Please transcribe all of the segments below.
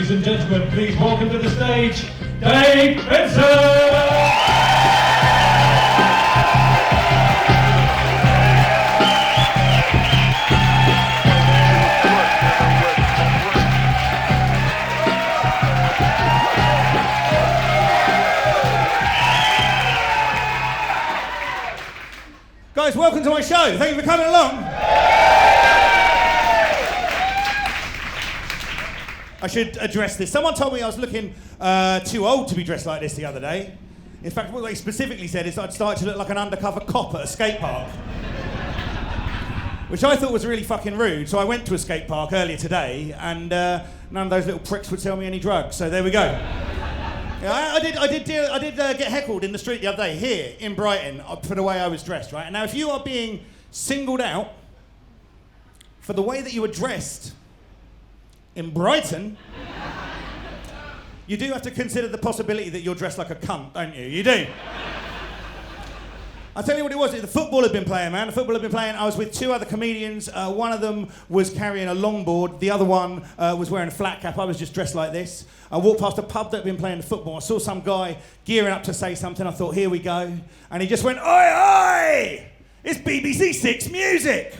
ladies and gentlemen, please welcome to the stage, Dave Fensome! Guys, welcome to my show. Thank you for coming along. I should address this. Someone told me I was looking too old to be dressed like this the other day. In fact, what they specifically said is I'd started to look like an undercover cop at a skate park. Which I thought was really fucking rude, so I went to a skate park earlier today and none of those little pricks would sell me any drugs, so there we go. Yeah, I did get heckled in the street the other day here in Brighton for the way I was dressed, right? And now if you are being singled out for the way that you were dressed in Brighton, you do have to consider the possibility that you're dressed like a cunt, don't you? You do. I'll tell you what it was. The football had been playing, man. The football had been playing. I was with two other comedians. One of them was carrying a longboard. The other one was wearing a flat cap. I was just dressed like this. I walked past a pub that had been playing the football. I saw some guy gearing up to say something. I thought, here we go. And he just went, oi, oi! It's BBC Six Music!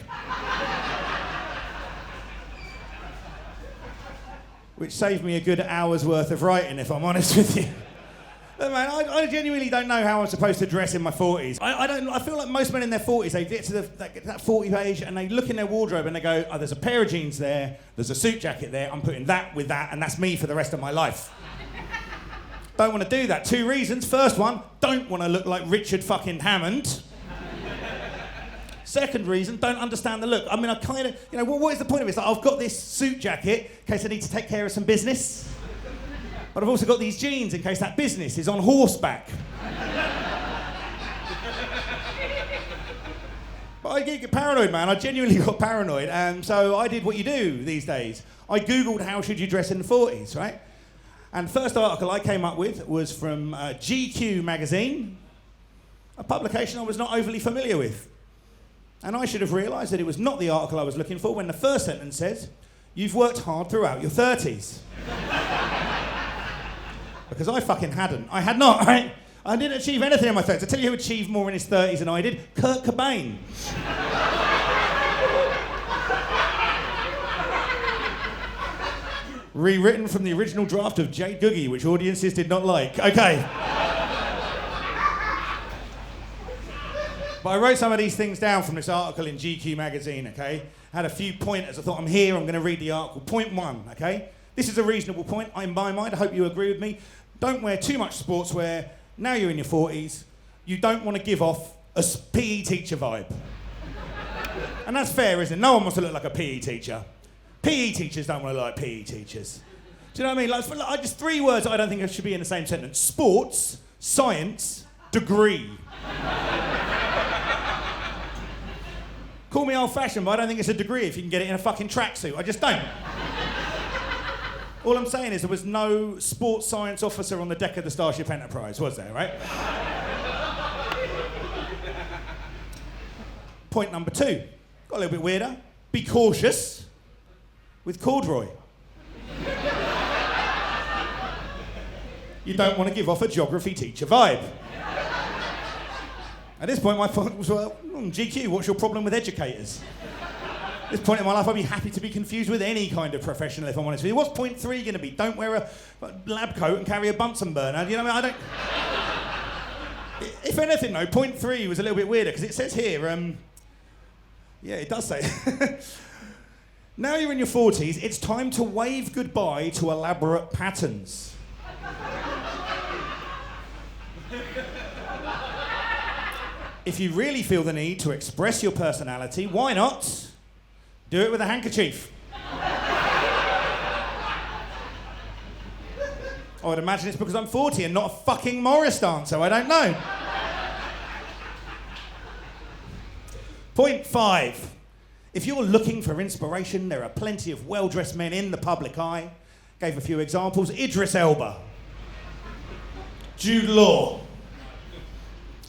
Which saved me a good hour's worth of writing, if I'm honest with you. But man, I genuinely don't know how I'm supposed to dress in my 40s. I feel like most men in their 40s, they get to that 40 age and they look in their wardrobe and they go, oh, there's a pair of jeans there, there's a suit jacket there, I'm putting that with that, and that's me for the rest of my life. Don't want to do that. Two reasons. First one, don't want to look like Richard fucking Hammond. Second reason, don't understand the look. I mean, I kind of, what is the point of it? It's like, I've got this suit jacket in case I need to take care of some business. But I've also got these jeans in case that business is on horseback. But I get paranoid, man. I genuinely got paranoid. And so I did what you do these days. I Googled how should you dress in the 40s, right? And the first article I came up with was from GQ magazine, a publication I was not overly familiar with. And I should have realised that it was not the article I was looking for when the first sentence says, you've worked hard throughout your 30s. Because I fucking hadn't. I had not, right? I didn't achieve anything in my 30s. I tell you who achieved more in his 30s than I did. Kurt Cobain. Rewritten from the original draft of Jade Googie, which audiences did not like. Okay. But I wrote some of these things down from this article in GQ magazine, okay? Had a few pointers. I thought, I'm here, I'm going to read the article. Point one, okay? This is a reasonable point in my mind. I hope you agree with me. Don't wear too much sportswear. Now you're in your 40s. You don't want to give off a PE teacher vibe. And that's fair, isn't it? No one wants to look like a PE teacher. PE teachers don't want to look like PE teachers. Do you know what I mean? Like just three words I don't think should be in the same sentence. Sports, science, degree. Call me old-fashioned, but I don't think it's a degree if you can get it in a fucking tracksuit. I just don't. All I'm saying is there was no sports science officer on the deck of the Starship Enterprise, was there, right? Point number two. Got a little bit weirder. Be cautious with corduroy. You don't want to give off a geography teacher vibe. At this point, my thought was, well, GQ, what's your problem with educators? At this point in my life, I'd be happy to be confused with any kind of professional, if I'm honest with you. What's point three going to be? Don't wear a lab coat and carry a Bunsen burner. You know what I mean? If anything, though, point three was a little bit weirder, because it says here, yeah, it does say. Now you're in your 40s, it's time to wave goodbye to elaborate patterns. If you really feel the need to express your personality, why not do it with a handkerchief? I would imagine it's because I'm 40 and not a fucking Morris dancer, I don't know. Point five. If you're looking for inspiration, there are plenty of well-dressed men in the public eye. Gave a few examples. Idris Elba. Jude Law.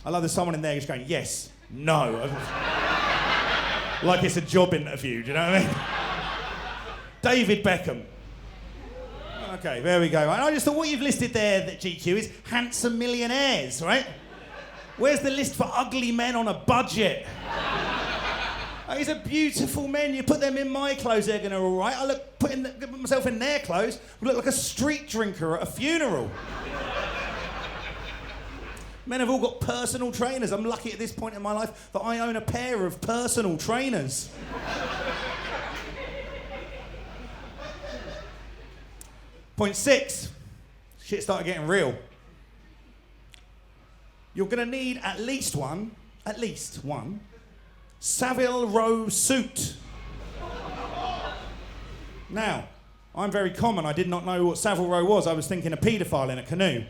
I love there's someone in there who's going, yes, no. Like it's a job interview, do you know what I mean? David Beckham. Okay, there we go. Right? I just thought what you've listed there, that GQ, is handsome millionaires, right? Where's the list for ugly men on a budget? These are beautiful men. You put them in my clothes, they're going to all right. Put myself in their clothes, I look like a street drinker at a funeral. Men have all got personal trainers. I'm lucky at this point in my life that I own a pair of personal trainers. Point 6. Shit started getting real. You're going to need at least one Savile Row suit. Now, I'm very common. I did not know what Savile Row was. I was thinking a paedophile in a canoe.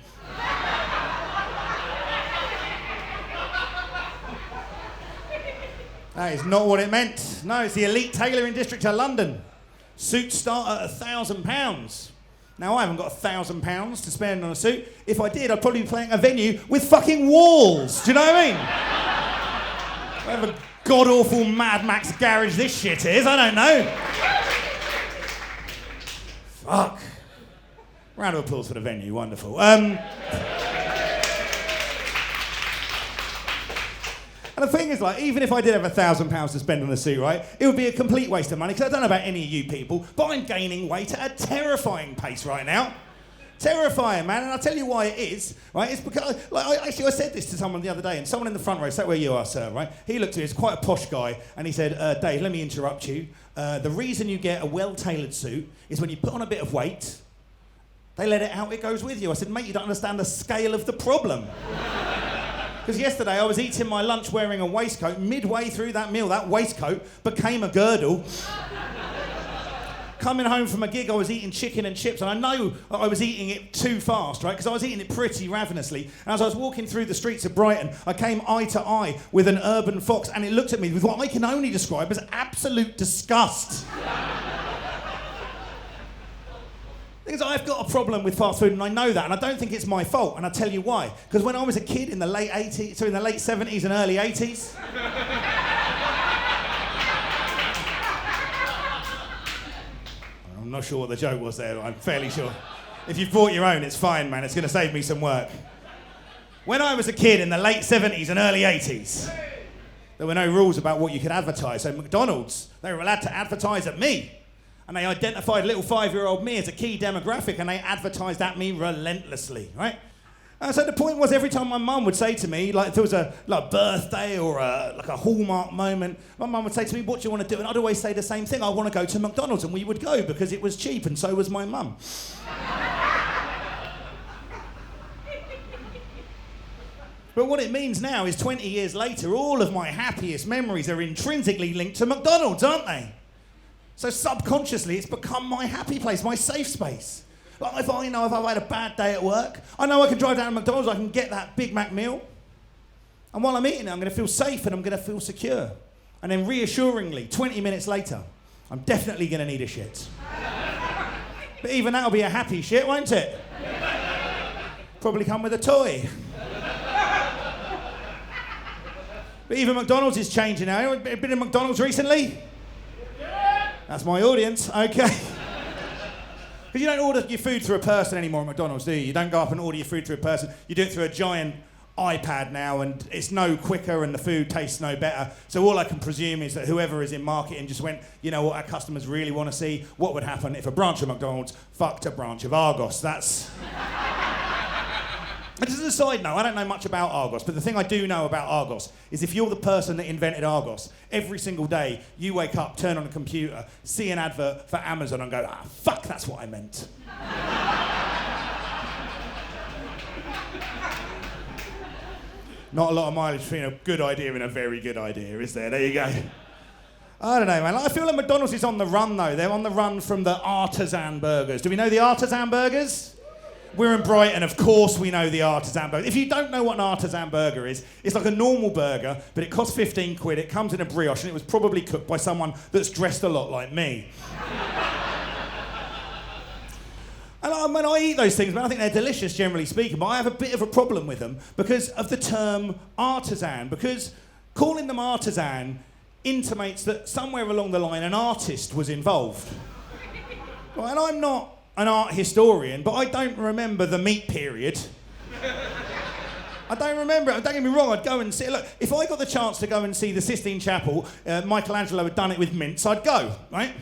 That is not what it meant. No, it's the elite tailoring district of London. Suits start at £1,000. Now, I haven't got £1,000 to spend on a suit. If I did, I'd probably be playing a venue with fucking walls. Do you know what I mean? Whatever god-awful Mad Max garage this shit is, I don't know. Fuck. Round of applause for the venue, wonderful. And the thing is, like, even if I did have £1,000 to spend on a suit, right, it would be a complete waste of money, because I don't know about any of you people, but I'm gaining weight at a terrifying pace right now. Terrifying, man, and I'll tell you why it is, right? It's because, I said this to someone the other day, and someone in the front row, sat where you are, sir, right? He looked at me, he's quite a posh guy, and he said, Dave, let me interrupt you. The reason you get a well-tailored suit is when you put on a bit of weight, they let it out, it goes with you. I said, mate, you don't understand the scale of the problem. Because yesterday I was eating my lunch wearing a waistcoat. Midway through that meal, that waistcoat became a girdle. Coming home from a gig, I was eating chicken and chips, and I know I was eating it too fast, right? Because I was eating it pretty ravenously. And as I was walking through the streets of Brighton, I came eye to eye with an urban fox, and it looked at me with what I can only describe as absolute disgust. Because I've got a problem with fast food, and I know that, and I don't think it's my fault, and I'll tell you why. Because when I was a kid in the late 70s and early 80s, I'm not sure what the joke was there, but I'm fairly sure. If you've bought your own, it's fine, man. It's going to save me some work. When I was a kid in the late 70s and early 80s, there were no rules about what you could advertise. So McDonald's, they were allowed to advertise at me. And they identified little 5-year-old me as a key demographic, and they advertised at me relentlessly, right? And so the point was, every time my mum would say to me, like if there was a birthday or a hallmark moment, my mum would say to me, what do you want to do? And I'd always say the same thing, I want to go to McDonald's, and we would go because it was cheap, and so was my mum. But what it means now is 20 years later, all of my happiest memories are intrinsically linked to McDonald's, aren't they? So subconsciously, it's become my happy place, my safe space. Like if I've had a bad day at work, I know I can drive down to McDonald's, I can get that Big Mac meal. And while I'm eating it, I'm going to feel safe and I'm going to feel secure. And then reassuringly, 20 minutes later, I'm definitely going to need a shit. But even that'll be a happy shit, won't it? Probably come with a toy. But even McDonald's is changing now. Anyone been in McDonald's recently? That's my audience, okay. Because you don't order your food through a person anymore at McDonald's, do you? You don't go up and order your food through a person. You do it through a giant iPad now, and it's no quicker and the food tastes no better. So all I can presume is that whoever is in marketing just went, you know what our customers really want to see? What would happen if a branch of McDonald's fucked a branch of Argos? That's... And just as a side note, I don't know much about Argos, but the thing I do know about Argos is if you're the person that invented Argos, every single day you wake up, turn on a computer, see an advert for Amazon and go, fuck, that's what I meant. Not a lot of mileage between a good idea and a very good idea, is there? There you go. I don't know, man. I feel like McDonald's is on the run, though. They're on the run from the artisan burgers. Do we know the artisan burgers? We're in Brighton, of course we know the artisan burger. If you don't know what an artisan burger is, it's like a normal burger, but it costs 15 quid, it comes in a brioche, and it was probably cooked by someone that's dressed a lot like me. And when I eat those things, man, I think they're delicious, generally speaking, but I have a bit of a problem with them because of the term artisan, because calling them artisan intimates that somewhere along the line an artist was involved. Well, and I'm not an art historian, but I don't remember the meat period. I don't remember it. Don't get me wrong, I'd go and see. Look, if I got the chance to go and see the Sistine Chapel, Michelangelo had done it with mints, I'd go, right?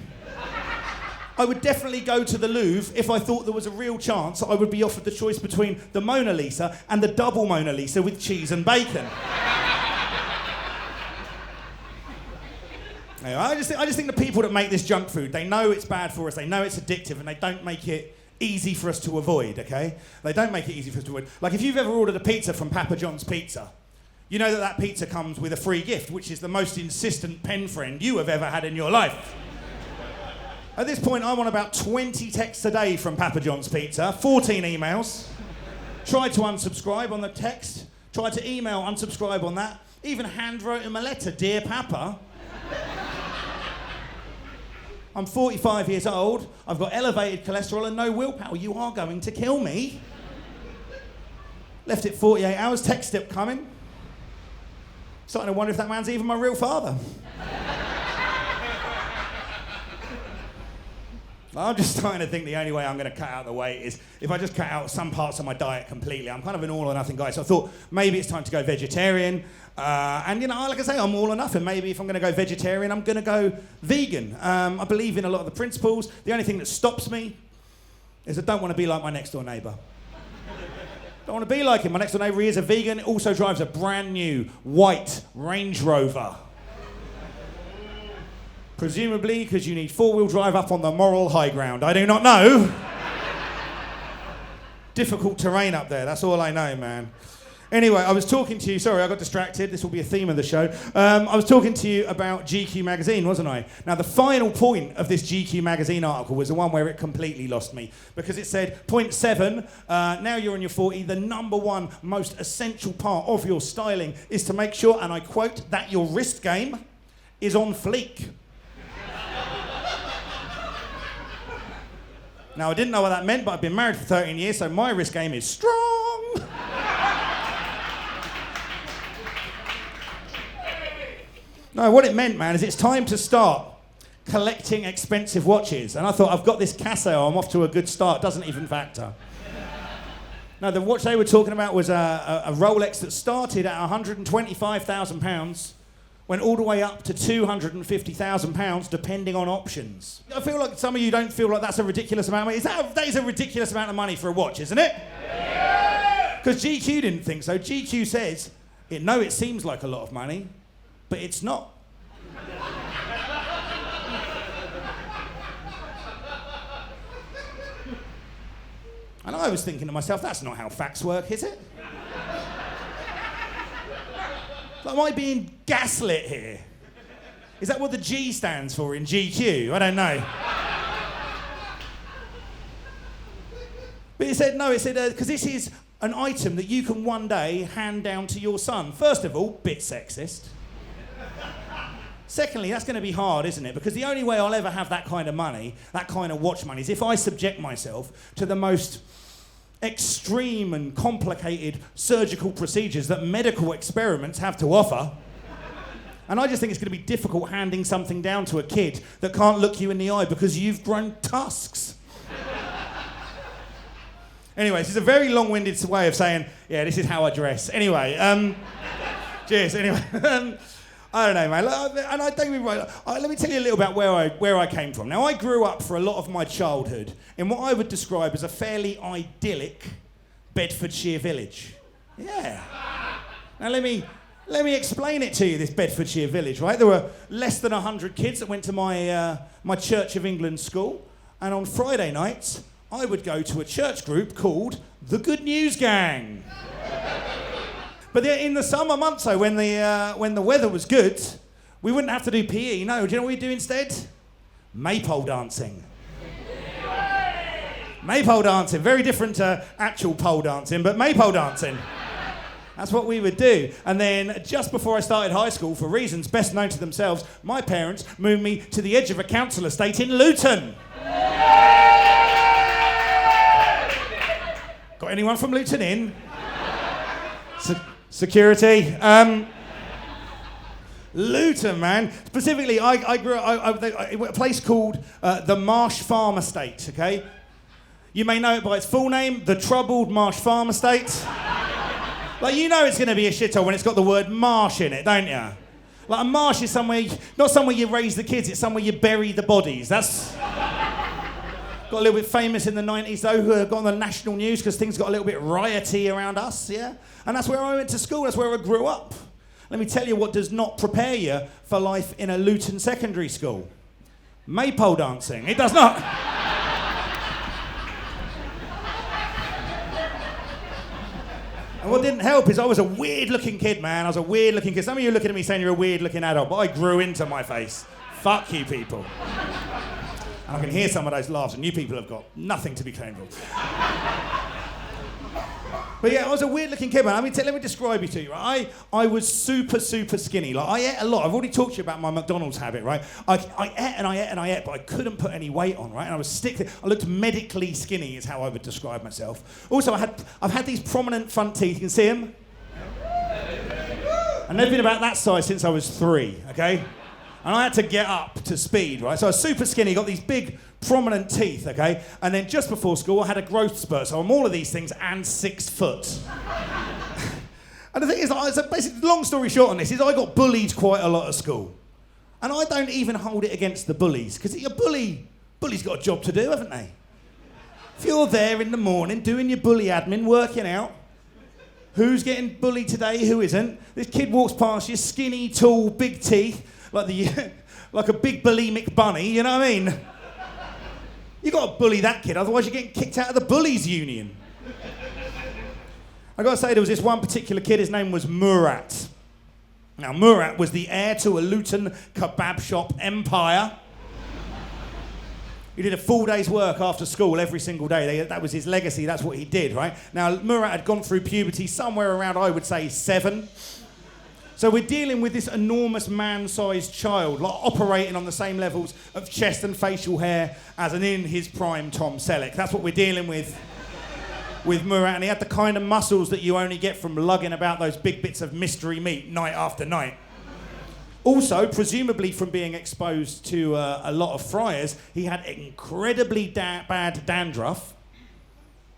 I would definitely go to the Louvre if I thought there was a real chance I would be offered the choice between the Mona Lisa and the double Mona Lisa with cheese and bacon. Anyway, I just think the people that make this junk food, they know it's bad for us, they know it's addictive, and they don't make it easy for us to avoid, okay? They don't make it easy for us to avoid. Like, if you've ever ordered a pizza from Papa John's Pizza, you know that pizza comes with a free gift, which is the most insistent pen friend you have ever had in your life. At this point, I'm on about 20 texts a day from Papa John's Pizza, 14 emails. Tried to unsubscribe on the text, tried to email unsubscribe on that, even handwrote him a letter, Dear Papa. I'm 45 years old, I've got elevated cholesterol and no willpower. You are going to kill me. Left it 48 hours, text kept coming. Starting to wonder if that man's even my real father. I'm just starting to think the only way I'm going to cut out the weight is if I just cut out some parts of my diet completely. I'm kind of an all or nothing guy, so I thought maybe it's time to go vegetarian. And, you know, like I say, I'm all or nothing. Maybe if I'm going to go vegetarian, I'm going to go vegan. I believe in a lot of the principles. The only thing that stops me is I don't want to be like my next door neighbour. Don't want to be like him. My next door neighbour, he is a vegan, also drives a brand new white Range Rover. Presumably because you need four-wheel drive up on the moral high ground. I do not know. Difficult terrain up there, that's all I know, man. Anyway, I was talking to you, sorry, I got distracted. This will be a theme of the show. I was talking to you about GQ magazine, wasn't I? Now, the final point of this GQ magazine article was the one where it completely lost me. Because it said, point 7, now you're in your 40, the number one most essential part of your styling is to make sure, and I quote, that your wrist game is on fleek. Now, I didn't know what that meant, but I've been married for 13 years, so my wrist game is strong. No, what it meant, man, is it's time to start collecting expensive watches. And I thought, I've got this Casio, I'm off to a good start. Doesn't even factor. No, the watch they were talking about was a Rolex that started at £125,000, went all the way up to £250,000, depending on options. I feel like some of you don't feel like that's a ridiculous amount of money. That is a ridiculous amount of money for a watch, isn't it? Because GQ didn't think so. GQ says, it seems like a lot of money, but it's not. And I was thinking to myself, that's not how facts work, is it? Like, am I being gaslit here? Is that what the G stands for in GQ? I don't know. But it said, because this is an item that you can one day hand down to your son. First of all, bit sexist. Secondly, that's going to be hard, isn't it? Because the only way I'll ever have that kind of money, that kind of watch money, is if I subject myself to the most extreme and complicated surgical procedures that medical experiments have to offer. And I just think it's going to be difficult handing something down to a kid that can't look you in the eye because you've grown tusks. Anyway, this is a very long-winded way of saying, yeah, this is how I dress. Anyway, cheers. Anyway, I don't know, man. And I don't let me tell you a little about where I came from. Now, I grew up for a lot of my childhood in what I would describe as a fairly idyllic Bedfordshire village. Yeah. Now, let me explain it to you, this Bedfordshire village, right? There were less than 100 kids that went to my Church of England school, and on Friday nights, I would go to a church group called the Good News Gang. But in the summer months, though, when the weather was good, we wouldn't have to do PE. No, do you know what we'd do instead? Maypole dancing. Maypole dancing, very different to actual pole dancing, but maypole dancing. That's what we would do. And then just before I started high school, for reasons best known to themselves, my parents moved me to the edge of a council estate in Luton. Got anyone from Luton in? Security. Luton, man. Specifically, I grew up at a place called the Marsh Farm Estate, okay? You may know it by its full name, the Troubled Marsh Farm Estate. Like, you know it's going to be a shithole when it's got the word marsh in it, don't you? Like, a marsh is somewhere, not somewhere you raise the kids, it's somewhere you bury the bodies. That's... Got a little bit famous in the 90s, though, who got on the national news because things got a little bit rioty around us, yeah? And that's where I went to school, that's where I grew up. Let me tell you what does not prepare you for life in a Luton secondary school. Maypole dancing. It does not. And what didn't help is I was a weird-looking kid, man. I was a weird-looking kid. Some of you are looking at me saying you're a weird-looking adult, but I grew into my face. Fuck you people. And I can hear some of those laughs, and you people have got nothing to be claimed of. But yeah, I was a weird-looking kid, man. Let me describe you to you, right? I was super, super skinny. Like, I ate a lot. I've already talked to you about my McDonald's habit, right? I ate, but I couldn't put any weight on, right? And I looked medically skinny is how I would describe myself. Also, I've had these prominent front teeth. You can see them? And they've been about that size since I was 3, okay? And I had to get up to speed, right? So I was super skinny, got these big, prominent teeth, okay? And then just before school, I had a growth spurt. So I'm all of these things and 6 foot. And the thing is, so basically, long story short on this, is I got bullied quite a lot at school. And I don't even hold it against the bullies, because a bully's got a job to do, haven't they? If you're there in the morning doing your bully admin, working out, who's getting bullied today, who isn't, this kid walks past you, skinny, tall, big teeth, like a big bulimic bunny, you know what I mean? You got to bully that kid, otherwise you're getting kicked out of the bullies union. I got to say, there was this one particular kid, his name was Murat. Now, Murat was the heir to a Luton kebab shop empire. He did a full day's work after school every single day. That was his legacy, that's what he did, right? Now, Murat had gone through puberty somewhere around, I would say, 7. So we're dealing with this enormous man-sized child, like operating on the same levels of chest and facial hair as an in his prime Tom Selleck. That's what we're dealing with Murat. And he had the kind of muscles that you only get from lugging about those big bits of mystery meat night after night. Also, presumably from being exposed to a lot of friars, he had incredibly bad dandruff,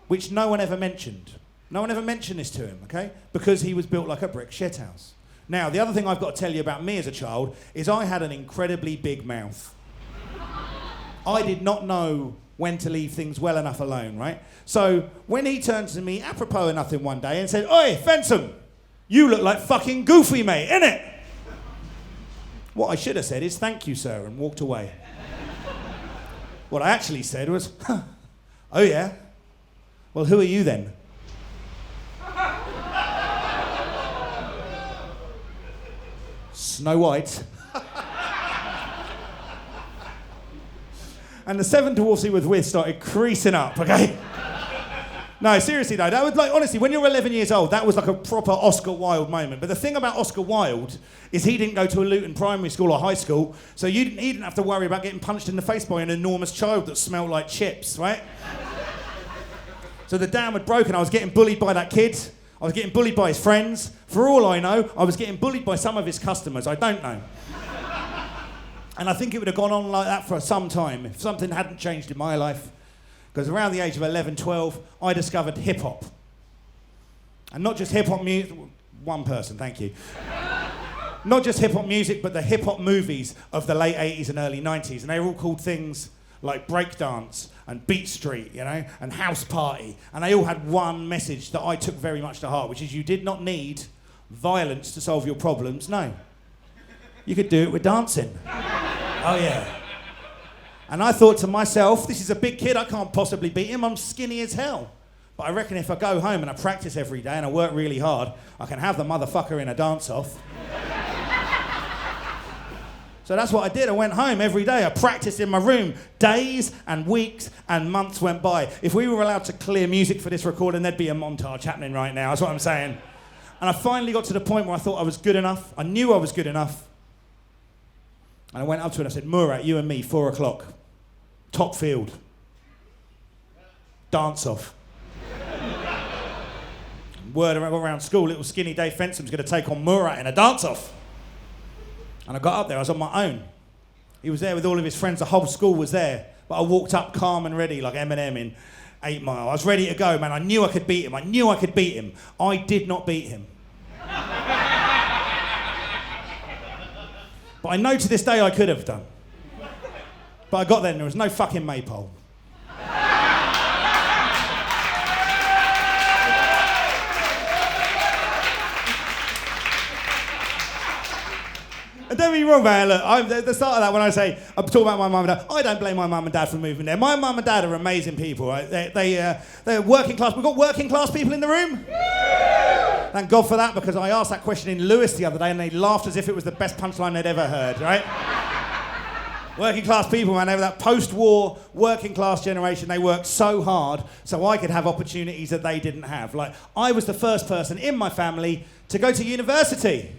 which no one ever mentioned. No one ever mentioned this to him, okay? Because he was built like a brick shithouse. Now, the other thing I've got to tell you about me as a child is I had an incredibly big mouth. I did not know when to leave things well enough alone, right? So when he turned to me, apropos of nothing one day, and said, "Oi, Fensome, you look like fucking Goofy, mate, innit?" What I should have said is, "Thank you, sir," and walked away. What I actually said was, "Oh yeah? Well, who are you then?" Snow White. And the 7 dwarfs he was with started creasing up, okay? No, seriously though, that was like, honestly, when you're 11 years old, that was like a proper Oscar Wilde moment. But the thing about Oscar Wilde is he didn't go to a Luton primary school or high school, so he didn't have to worry about getting punched in the face by an enormous child that smelled like chips, right? So the dam had broken, I was getting bullied by that kid. I was getting bullied by his friends. For all I know, I was getting bullied by some of his customers. I don't know. And I think it would have gone on like that for some time if something hadn't changed in my life. Because around the age of 11, 12, I discovered hip-hop. And not just hip-hop music. One person, thank you. Not just hip-hop music, but the hip-hop movies of the late 80s and early 90s. And they were all called things like Breakdance and Beat Street, you know, and House Party. And they all had one message that I took very much to heart, which is you did not need violence to solve your problems, no. You could do it with dancing. Oh yeah. And I thought to myself, this is a big kid, I can't possibly beat him, I'm skinny as hell. But I reckon if I go home and I practice every day and I work really hard, I can have the motherfucker in a dance-off. So that's what I did. I went home every day. I practiced in my room. Days and weeks and months went by. If we were allowed to clear music for this recording, there'd be a montage happening right now. That's what I'm saying. And I finally got to the point where I thought I was good enough. I knew I was good enough. And I went up to her and I said, "Murat, you and me, 4 o'clock. Top field. Dance off." Word around school, little skinny Dave Fensome's going to take on Murat in a dance off. And I got up there, I was on my own. He was there with all of his friends, the whole school was there. But I walked up calm and ready like Eminem in 8 Mile. I was ready to go, man. I knew I could beat him. I did not beat him. But I know to this day I could have done. But I got there and there was no fucking maypole. And don't be wrong, man. Look, at the start of that, when I say I'm talking about my mum and dad, I don't blame my mum and dad for moving there. My mum and dad are amazing people, right? They're working class. We've got working class people in the room. Thank God for that, because I asked that question in Lewis the other day, and they laughed as if it was the best punchline they'd ever heard, right? Working class people, man. They were that post-war working class generation. They worked so hard so I could have opportunities that they didn't have. Like, I was the first person in my family to go to university.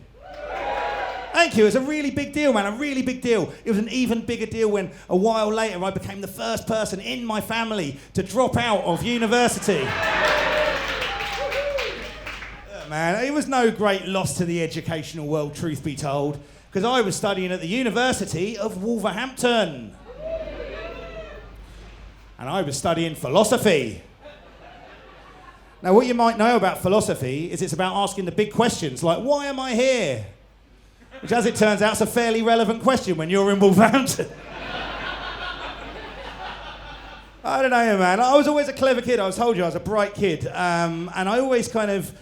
Thank you. It's a really big deal, man. A really big deal. It was an even bigger deal when a while later I became the first person in my family to drop out of university. Man, it was no great loss to the educational world, truth be told, because I was studying at the University of Wolverhampton. And I was studying philosophy. Now, what you might know about philosophy is it's about asking the big questions, like, why am I here? Which, as it turns out, is a fairly relevant question when you're in Wolverhampton. I don't know, man. I was always a clever kid. I was told you I was a bright kid. And I always kind of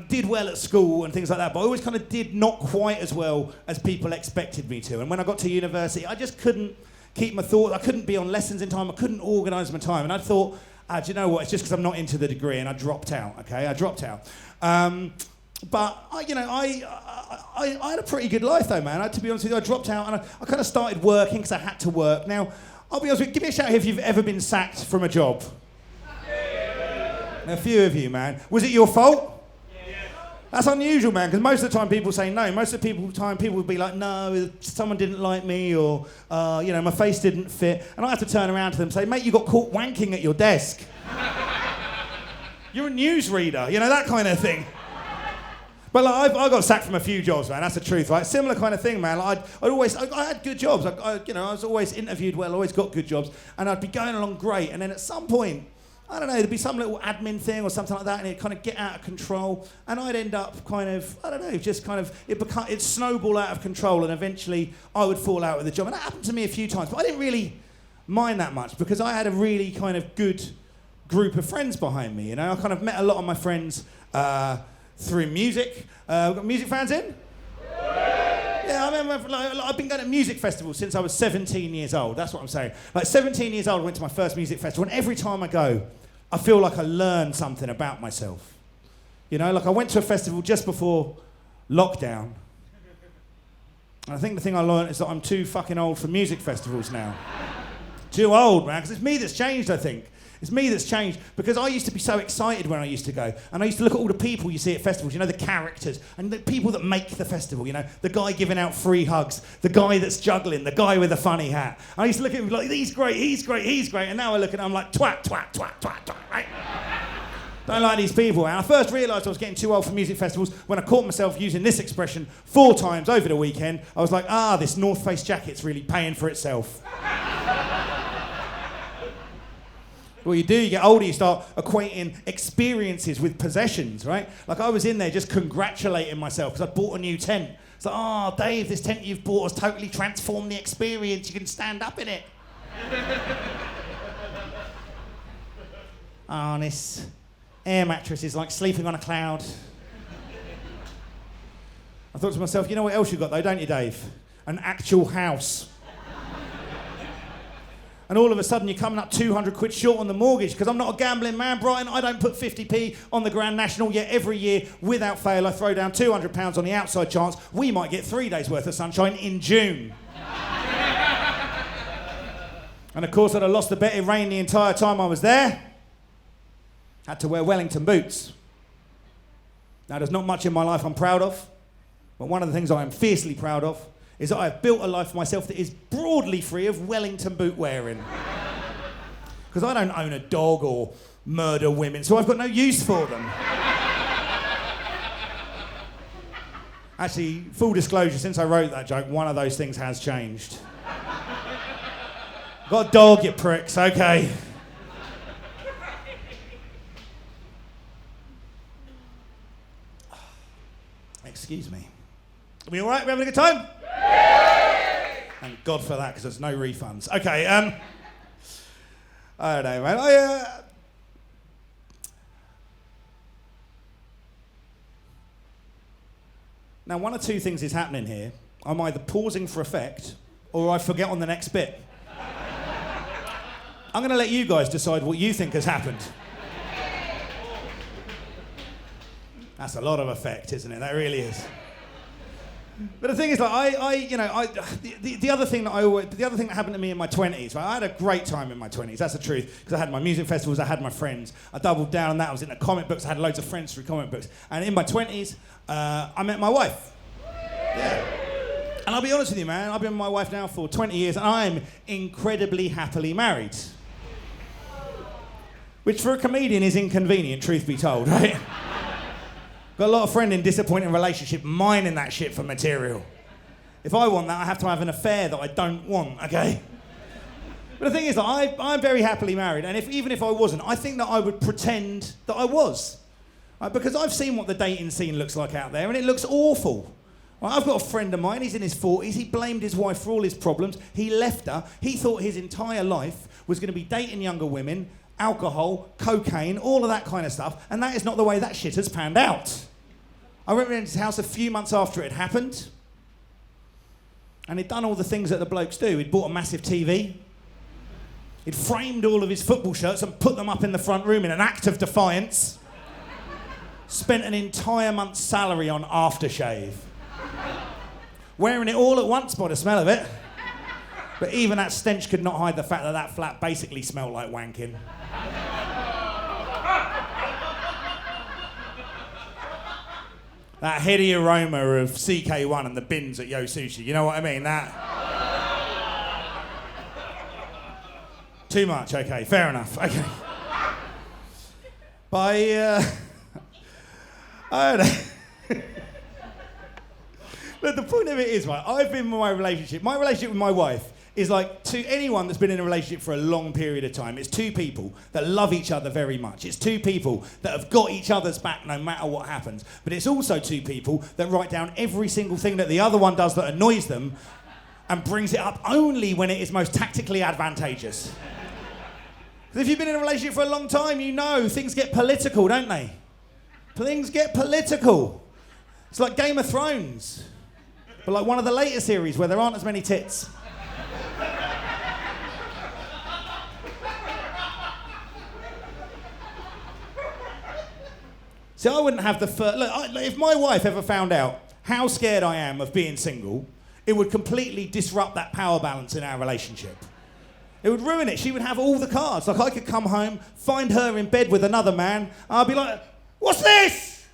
did well at school and things like that, but I always kind of did not quite as well as people expected me to. And when I got to university, I just couldn't keep my thoughts. I couldn't be on lessons in time. I couldn't organise my time. And I thought, do you know what? It's just because I'm not into the degree, and I dropped out, okay? I dropped out. But I had a pretty good life though, man. To be honest with you, I dropped out and I kind of started working because I had to work. Now, I'll be honest with you, give me a shout if you've ever been sacked from a job. A few of you, man. Was it your fault? That's unusual, man, because most of the time people say no. Most of the time people would be like, no, someone didn't like me, or my face didn't fit. And I have to turn around to them and say, mate, you got caught wanking at your desk. You're a newsreader, that kind of thing. But like, I got sacked from a few jobs, man. That's the truth, right? Similar kind of thing, man. Like, I had good jobs. I was always interviewed well, always got good jobs, and I'd be going along great. And then at some point, I don't know, there'd be some little admin thing or something like that, and it'd kind of get out of control, and I'd end up kind of, I don't know, just kind of, it'd snowball out of control, and eventually I would fall out with the job. And that happened to me a few times, but I didn't really mind that much because I had a really kind of good group of friends behind me. I kind of met a lot of my friends through music. We've got music fans in? Yeah, I remember, I've been going to music festivals since I was 17 years old. That's what I'm saying. Like, 17 years old, I went to my first music festival, and every time I go, I feel like I learned something about myself. Like I went to a festival just before lockdown, and I think the thing I learned is that I'm too fucking old for music festivals now. Too old, man, because it's me that's changed, I think. It's me that's changed, because I used to be so excited when I used to go, and I used to look at all the people you see at festivals, the characters, and the people that make the festival, the guy giving out free hugs, the guy that's juggling, the guy with the funny hat. And I used to look at him like, he's great, and now I look at him, I'm like, twat, right? Don't like these people. And I first realised I was getting too old for music festivals when I caught myself using this expression 4 times over the weekend. I was like, this North Face jacket's really paying for itself. What you do, you get older, you start equating experiences with possessions, right? Like, I was in there just congratulating myself because I bought a new tent. It's like, Dave, this tent you've bought has totally transformed the experience. You can stand up in it. This air mattress is like sleeping on a cloud. I thought to myself, you know what else you got though, don't you, Dave? An actual house. And all of a sudden you're coming up 200 quid short on the mortgage because I'm not a gambling man, Brian. I don't put 50p on the Grand National, yet every year, without fail, I throw down £200 on the outside chance we might get 3 days worth of sunshine in June. And of course, I'd have lost the bet. It rained the entire time I was there. Had to wear Wellington boots. Now, there's not much in my life I'm proud of, but one of the things I am fiercely proud of is that I've built a life for myself that is broadly free of Wellington boot wearing. Because I don't own a dog or murder women, so I've got no use for them. Actually, full disclosure, since I wrote that joke, one of those things has changed. Got a dog, you pricks, okay. Excuse me. Are we all right? We having a good time? Thank God for that, because there's no refunds. Okay, I don't know, man. Now, one of two things is happening here. I'm either pausing for effect, or I forget on the next bit. I'm going to let you guys decide what you think has happened. That's a lot of effect, isn't it? That really is. But the thing is, like, the other thing that happened to me in my 20s, right? I had a great time in my 20s, that's the truth, because I had my music festivals, I had my friends, I doubled down on that, I was into comic books, I had loads of friends through comic books, and in my 20s, I met my wife. Yeah. And I'll be honest with you, man, I've been with my wife now for 20 years, and I'm incredibly happily married. Which for a comedian is inconvenient, truth be told, right? Got a lot of friend in disappointing relationship mining that shit for material. If I want that, I have to have an affair that I don't want, okay? But the thing is, that I'm very happily married, and even if I wasn't, I think that I would pretend that I was. Right? Because I've seen what the dating scene looks like out there, and it looks awful. Right? I've got a friend of mine, he's in his 40s, he blamed his wife for all his problems, he left her, he thought his entire life was going to be dating younger women, alcohol, cocaine, all of that kind of stuff, and that is not the way that shit has panned out. I went round his house a few months after it happened, and he'd done all the things that the blokes do. He'd bought a massive TV, he'd framed all of his football shirts and put them up in the front room in an act of defiance, spent an entire month's salary on aftershave, wearing it all at once by the smell of it. But even that stench could not hide the fact that that flat basically smelled like wanking. That heady aroma of CK1 and the bins at Yo Sushi, you know what I mean? That. Too much, okay, fair enough, okay. But I don't know. But the point of it is, right, I've been in my relationship with my wife is like, to anyone that's been in a relationship for a long period of time, it's two people that love each other very much. It's two people that have got each other's back no matter what happens. But it's also two people that write down every single thing that the other one does that annoys them and brings it up only when it is most tactically advantageous. Because if you've been in a relationship for a long time, you know things get political, don't they? Things get political. It's like Game of Thrones, but like one of the later series where there aren't as many tits. See, I wouldn't have the first... Look, if my wife ever found out how scared I am of being single, it would completely disrupt that power balance in our relationship. It would ruin it. She would have all the cards. Like, I could come home, find her in bed with another man, and I'd be like, what's this?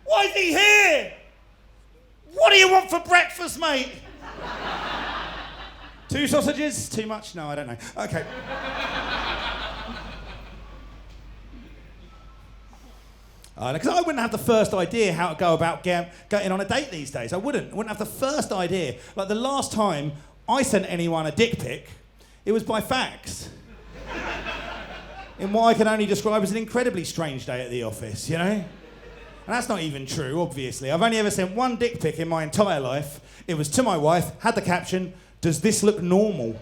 Why is he here? What do you want for breakfast, mate? 2 sausages? Too much? No, I don't know. Okay. Because I wouldn't have the first idea how to go about getting on a date these days. I wouldn't have the first idea. Like, the last time I sent anyone a dick pic, it was by fax. In what I can only describe as an incredibly strange day at the office, you know? And that's not even true, obviously. I've only ever sent one dick pic in my entire life. It was to my wife, had the caption, "Does this look normal?"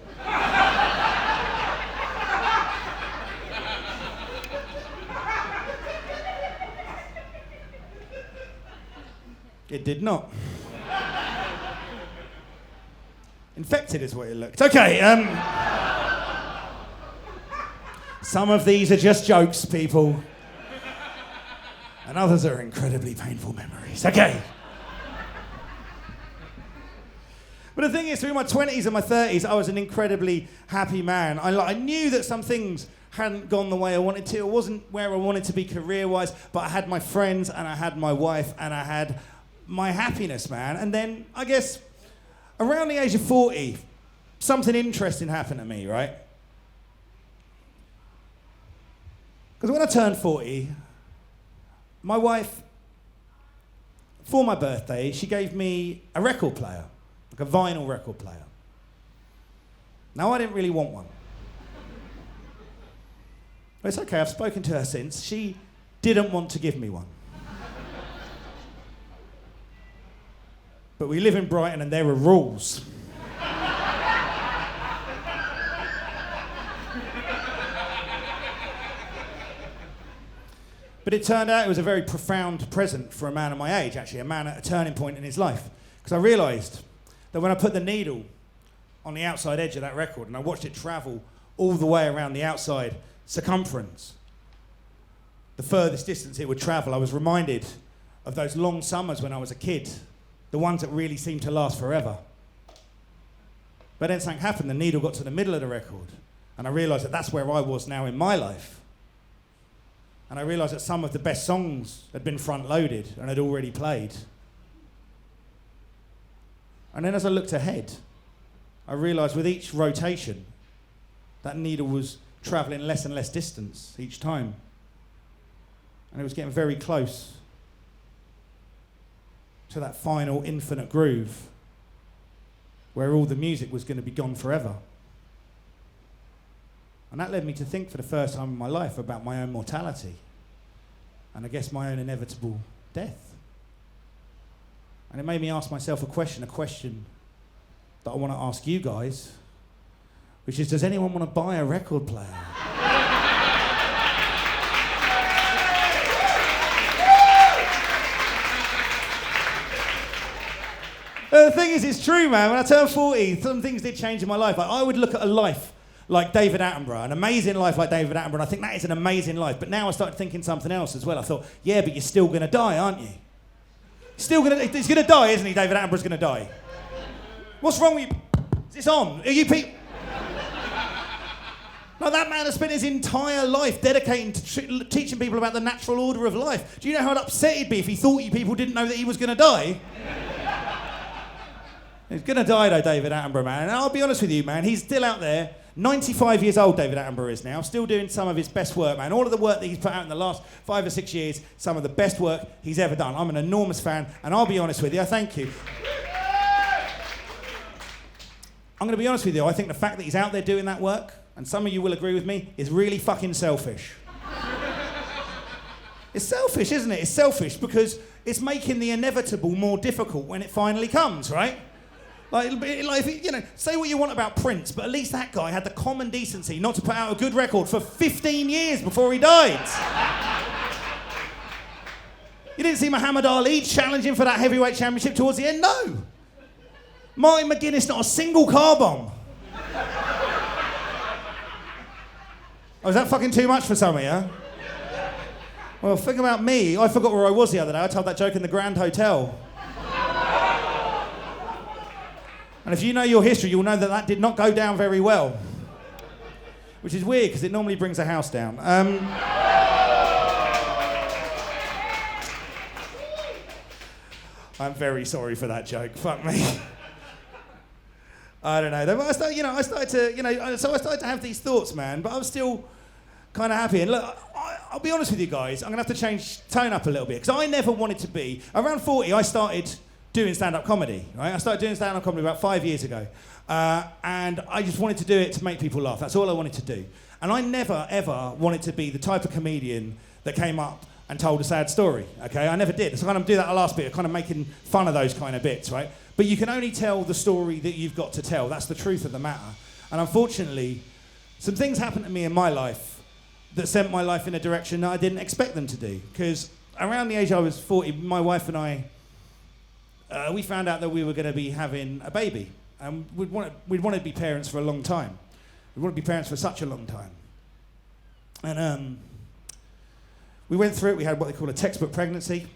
It did not. Infected is what it looked. Okay, some of these are just jokes, people. And others are incredibly painful memories. Okay. But the thing is, through my 20s and my 30s, I was an incredibly happy man. I knew that some things hadn't gone the way I wanted to. I wasn't where I wanted to be career-wise, but I had my friends, and I had my wife, and I had my happiness, man. And then, I guess, around the age of 40, something interesting happened to me, right? Because when I turned 40, my wife, for my birthday, she gave me a record player, like a vinyl record player. Now, I didn't really want one. But it's okay, I've spoken to her since. She didn't want to give me one. But we live in Brighton and there are rules. But it turned out it was a very profound present for a man of my age, actually, a man at a turning point in his life. Because I realised that when I put the needle on the outside edge of that record and I watched it travel all the way around the outside circumference, the furthest distance it would travel, I was reminded of those long summers when I was a kid, the ones that really seemed to last forever. But then something happened, the needle got to the middle of the record, and I realised that that's where I was now in my life. And I realised that some of the best songs had been front-loaded and had already played. And then as I looked ahead, I realised with each rotation, that needle was travelling less and less distance each time. And it was getting very close to that final infinite groove where all the music was going to be gone forever. And that led me to think for the first time in my life about my own mortality and I guess my own inevitable death. And it made me ask myself a question that I want to ask you guys, which is, does anyone want to buy a record player? The thing is, it's true, man. When I turned 40, some things did change in my life. Like, I would look at a life like David Attenborough, an amazing life like David Attenborough, and I think that is an amazing life. But now I started thinking something else as well. I thought, yeah, but you're still going to die, aren't you? He's going to die, isn't he? David Attenborough's going to die. What's wrong with you? Is this on? Are you people? No, that man has spent his entire life dedicating to teaching people about the natural order of life. Do you know how upset he'd be if he thought you people didn't know that he was going to die? He's going to die, though, David Attenborough, man. And I'll be honest with you, man, he's still out there. 95 years old, David Attenborough is now, still doing some of his best work, man. All of the work that he's put out in the last 5 or 6 years, some of the best work he's ever done. I'm an enormous fan, and I'll be honest with you, thank you. I'm going to be honest with you, I think the fact that he's out there doing that work, and some of you will agree with me, is really fucking selfish. It's selfish, isn't it? It's selfish because it's making the inevitable more difficult when it finally comes, right? Like, you know, say what you want about Prince, but at least that guy had the common decency not to put out a good record for 15 years before he died. You didn't see Muhammad Ali challenging for that heavyweight championship towards the end? No. Martin McGuinness, not a single car bomb. Oh, is that fucking too much for some of you? Well, think about me. I forgot where I was the other day. I told that joke in the Grand Hotel. And if you know your history, you'll know that that did not go down very well. Which is weird, because it normally brings a house down. I'm very sorry for that joke. Fuck me. I don't know. But I started to have these thoughts, man. But I was still kind of happy. And look, I'll be honest with you guys. I'm going to have to change tone up a little bit. Because I never wanted to be... Around 40, I started doing stand-up comedy, right? I started doing stand-up comedy about 5 years ago. And I just wanted to do it to make people laugh. That's all I wanted to do. And I never, ever wanted to be the type of comedian that came up and told a sad story, okay? I never did. So I kind of do that last bit, kind of making fun of those kind of bits, right? But you can only tell the story that you've got to tell. That's the truth of the matter. And unfortunately, some things happened to me in my life that sent my life in a direction that I didn't expect them to do. Because around the age I was 40, my wife and I, we found out that we were going to be having a baby. And we'd wanted to be parents for a long time. We wanted to be parents for such a long time. And we went through it. We had what they call a textbook pregnancy.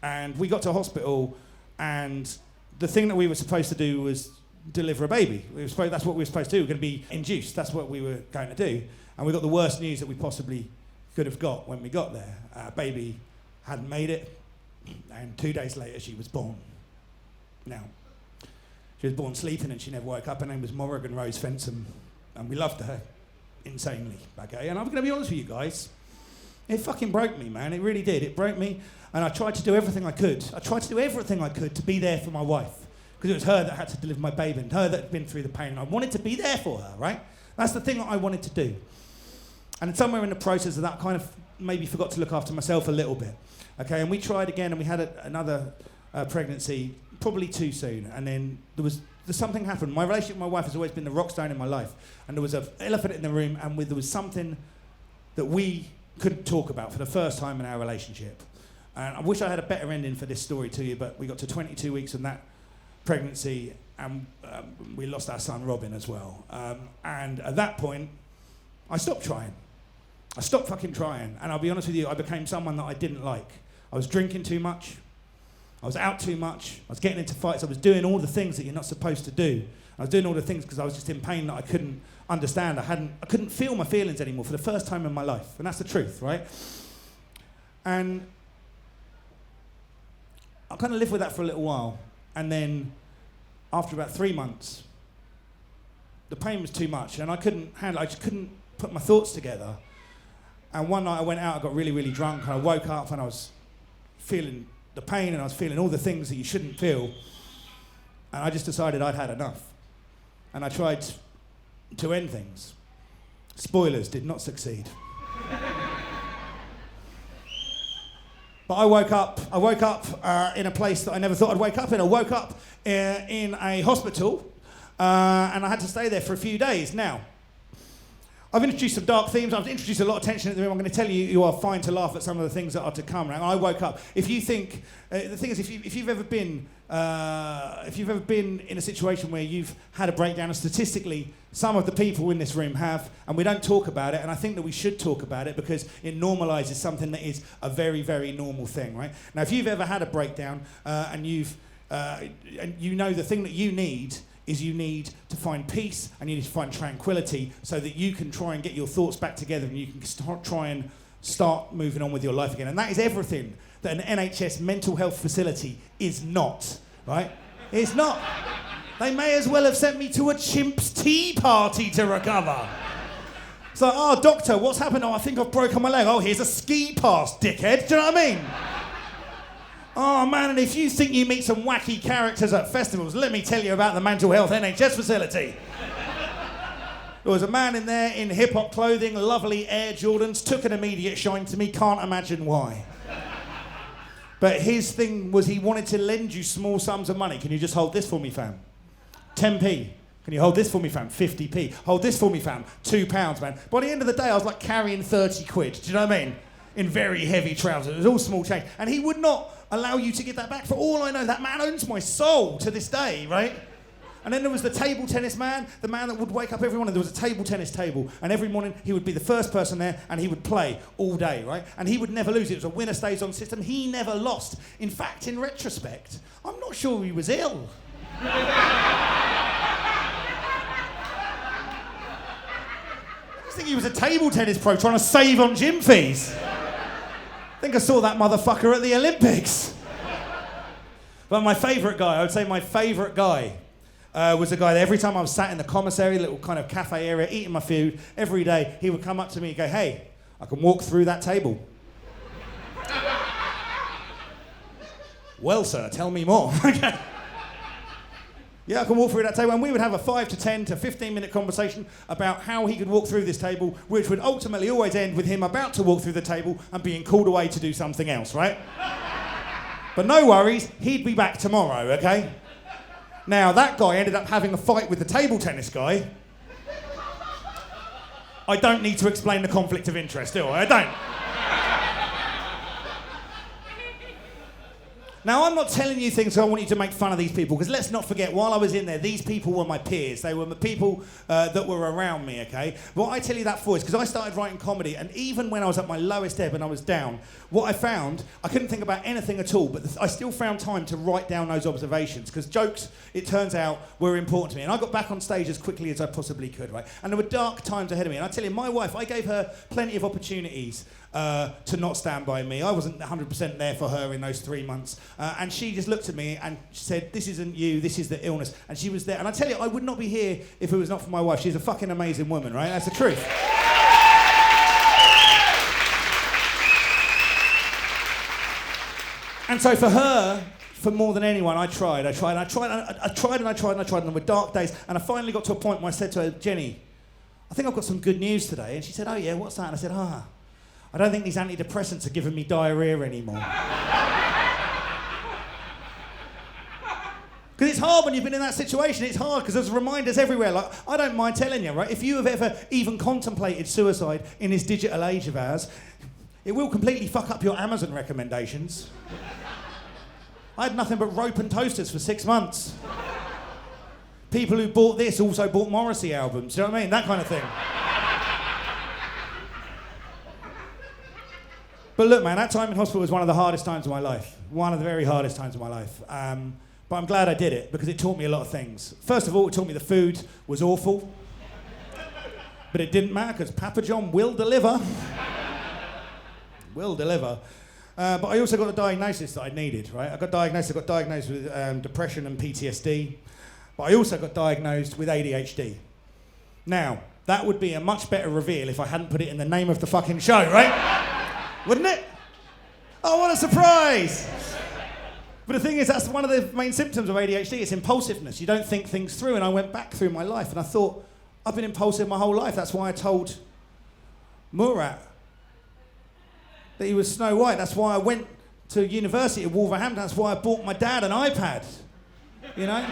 And we got to hospital, and the thing that we were supposed to do was deliver a baby. That's what we were supposed to do. We were going to be induced. That's what we were going to do. And we got the worst news that we possibly could have got when we got there. Baby hadn't made it, and 2 days later she was born. Now, she was born sleeping and she never woke up. Her name was Morrigan Rose Fensome, and we loved her insanely, okay? And I'm going to be honest with you guys, it fucking broke me, man. It really did. It broke me, and I tried to do everything I could. I tried to do everything I could to be there for my wife, because it was her that had to deliver my baby and her that had been through the pain, and I wanted to be there for her, right? That's the thing that I wanted to do. And somewhere in the process of that, I kind of maybe forgot to look after myself a little bit. Okay, and we tried again, and we had another pregnancy, probably too soon. And then something happened. My relationship with my wife has always been the rock stone in my life. And there was an elephant in the room, and there was something that we couldn't talk about for the first time in our relationship. And I wish I had a better ending for this story to you, but we got to 22 weeks in that pregnancy, and we lost our son Robin as well. And at that point, I stopped trying. I stopped fucking trying. And I'll be honest with you, I became someone that I didn't like. I was drinking too much. I was out too much. I was getting into fights. I was doing all the things that you're not supposed to do. I was doing all the things because I was just in pain that I couldn't understand. I couldn't feel my feelings anymore for the first time in my life. And that's the truth, right? And I kind of lived with that for a little while. And then after about 3 months, the pain was too much and I couldn't handle it. I just couldn't put my thoughts together. And one night I went out, I got really, really drunk, and I woke up and I was feeling the pain and I was feeling all the things that you shouldn't feel. And I just decided I'd had enough. And I tried to end things. Spoilers, did not succeed. But I woke up in a place that I never thought I'd wake up in. I woke up in a hospital, and I had to stay there for a few days. Now, I've introduced some dark themes. I've introduced a lot of tension in the room. I'm going to tell you, you are fine to laugh at some of the things that are to come. And I woke up. If you think, the thing is, if you've ever been in a situation where you've had a breakdown, and statistically, some of the people in this room have, and we don't talk about it, and I think that we should talk about it because it normalises something that is a very, very normal thing, right? Now, if you've ever had a breakdown and you know the thing that you need is you need to find peace and you need to find tranquility so that you can try and get your thoughts back together and you can try and start moving on with your life again. And that is everything that an NHS mental health facility is not, right? It's not. They may as well have sent me to a chimp's tea party to recover. It's like, oh, doctor, what's happened? Oh, I think I've broken my leg. Oh, here's a ski pass, dickhead. Do you know what I mean? Oh, man, and if you think you meet some wacky characters at festivals, let me tell you about the mental health NHS facility. There was a man in there in hip-hop clothing, lovely Air Jordans, took an immediate shine to me, can't imagine why. But his thing was he wanted to lend you small sums of money. Can you just hold this for me, fam? 10p. Can you hold this for me, fam? 50p. Hold this for me, fam? £2, man. By the end of the day, I was like carrying 30 quid. Do you know what I mean? In very heavy trousers. It was all small change. And he would not allow you to get that back. For all I know, that man owns my soul to this day, right? And then there was the table tennis man, the man that would wake up every morning. There was a table tennis table, and every morning he would be the first person there, and he would play all day, right? And he would never lose. It was a winner stays on system. He never lost. In fact, in retrospect, I'm not sure he was ill. I just think he was a table tennis pro trying to save on gym fees. I think I saw that motherfucker at the Olympics. But my favourite guy, I would say my favourite guy, was a guy that every time I was sat in the commissary, little kind of cafe area, eating my food, every day he would come up to me and go, hey, I can walk through that table. Well, sir, tell me more. Okay. Yeah, I can walk through that table. And we would have a 5 to 10 to 15-minute conversation about how he could walk through this table, which would ultimately always end with him about to walk through the table and being called away to do something else, right? But no worries, he'd be back tomorrow, okay? Now, that guy ended up having a fight with the table tennis guy. I don't need to explain the conflict of interest, do I? I don't. Now, I'm not telling you things so I want you to make fun of these people, because let's not forget, while I was in there, these people were my peers. They were the people that were around me, okay? What I tell you that for is because I started writing comedy, and even when I was at my lowest ebb and I was down, what I found, I couldn't think about anything at all, but I still found time to write down those observations, because jokes, it turns out, were important to me. And I got back on stage as quickly as I possibly could, right? And there were dark times ahead of me. And I tell you, my wife, I gave her plenty of opportunities to not stand by me. I wasn't 100% there for her in those 3 months. And she just looked at me and she said, this isn't you, this is the illness. And she was there. And I tell you, I would not be here if it was not for my wife. She's a fucking amazing woman, right? That's the truth. And so for her, for more than anyone, I tried. And there were dark days. And I finally got to a point where I said to her, Jenny, I think I've got some good news today. And she said, oh yeah, what's that? And I said, I don't think these antidepressants are giving me diarrhea anymore. Because it's hard when you've been in that situation. It's hard because there's reminders everywhere. Like, I don't mind telling you, right? If you have ever even contemplated suicide in this digital age of ours, it will completely fuck up your Amazon recommendations. I had nothing but rope and toasters for 6 months. People who bought this also bought Morrissey albums. Do you know what I mean? That kind of thing. But look, man, that time in hospital was one of the hardest times of my life. One of the very hardest times of my life. But I'm glad I did it because it taught me a lot of things. First of all, it taught me the food was awful. But it didn't matter because Papa John will deliver. Will deliver. But I also got the diagnosis that I needed, right? I got diagnosed with depression and PTSD. But I also got diagnosed with ADHD. Now, that would be a much better reveal if I hadn't put it in the name of the fucking show, right? Wouldn't it? Oh, what a surprise! But the thing is, that's one of the main symptoms of ADHD. It's impulsiveness. You don't think things through. And I went back through my life and I thought, I've been impulsive my whole life. That's why I told Murat that he was Snow White. That's why I went to university at Wolverhampton. That's why I bought my dad an iPad. You know?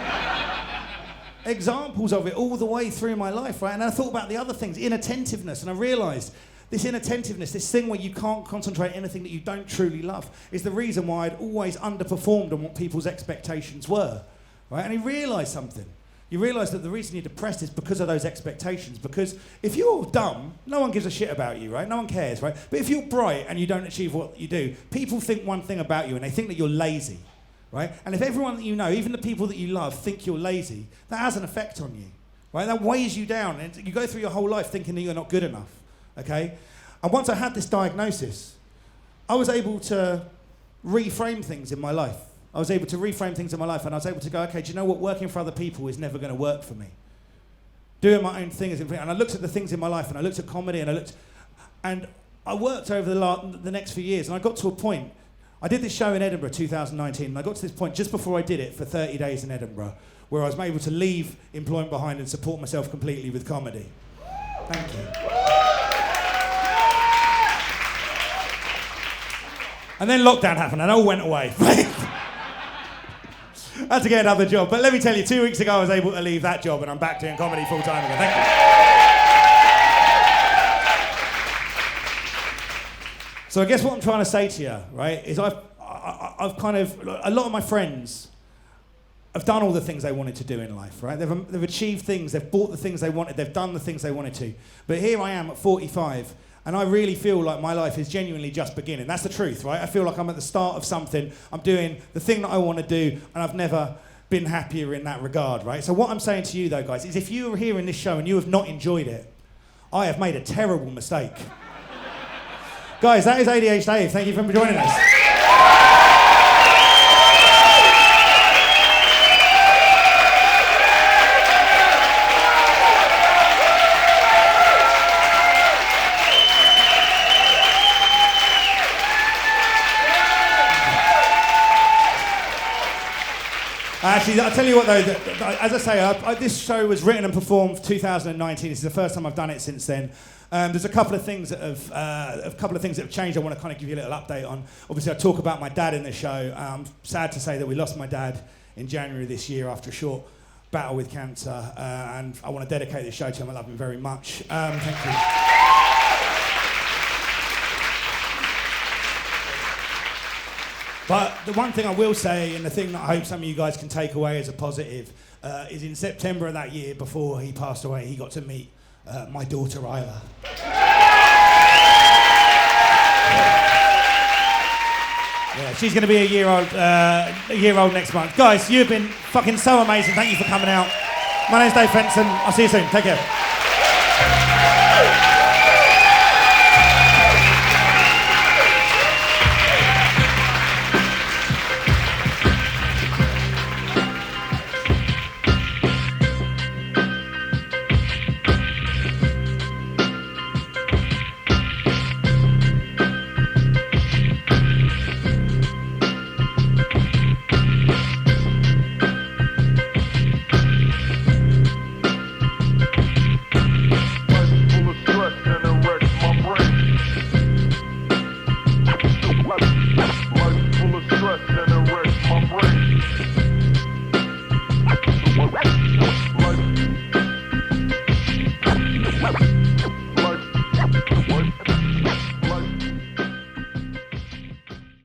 Examples of it all the way through my life, right? And I thought about the other things, inattentiveness, and I realised this inattentiveness, this thing where you can't concentrate on anything that you don't truly love, is the reason why I'd always underperformed on what people's expectations were, right? And he realised something. You realise that the reason you're depressed is because of those expectations. Because if you're dumb, no one gives a shit about you, right? No one cares, right? But if you're bright and you don't achieve what you do, people think one thing about you and they think that you're lazy, right? And if everyone that you know, even the people that you love, think you're lazy, that has an effect on you, right? That weighs you down. And you go through your whole life thinking that you're not good enough, okay? And once I had this diagnosis, I was able to reframe things in my life. I was able to reframe things in my life, and I was able to go, okay, do you know what? Working for other people is never going to work for me. Doing my own thing is important. And I looked at the things in my life, and I looked at comedy, and I worked over the next few years, and I got to a point. I did this show in Edinburgh, 2019, and I got to this point just before I did it for 30 days in Edinburgh, where I was able to leave employment behind and support myself completely with comedy. Thank you. And then lockdown happened, and it all went away. I had to get another job. But let me tell you, 2 weeks ago I was able to leave that job and I'm back doing comedy full time again. Thank you. So I guess what I'm trying to say to you, right, is I've kind of, a lot of my friends have done all the things they wanted to do in life, right? They've achieved things, they've bought the things they wanted, they've done the things they wanted to. But here I am at 45, and I really feel like my life is genuinely just beginning. That's the truth, right? I feel like I'm at the start of something. I'm doing the thing that I want to do, and I've never been happier in that regard, right? So what I'm saying to you, though, guys, is if you are here in this show and you have not enjoyed it, I have made a terrible mistake. Guys, that is ADHDave. Thank you for joining us. Actually, I'll tell you what, though, as I say, this show was written and performed 2019. This is the first time I've done it since then. There's a couple of things that have changed I want to kind of give you a little update on. Obviously, I talk about my dad in the show. I'm sad to say that we lost my dad in January this year after a short battle with cancer, and I want to dedicate this show to him. I love him very much. Thank you. But the one thing I will say, and the thing that I hope some of you guys can take away as a positive, is in September of that year, before he passed away, he got to meet my daughter, Isla. Yeah, she's going to be a year old next month. Guys, you've been fucking so amazing. Thank you for coming out. My name's Dave Fensome. I'll see you soon. Take care.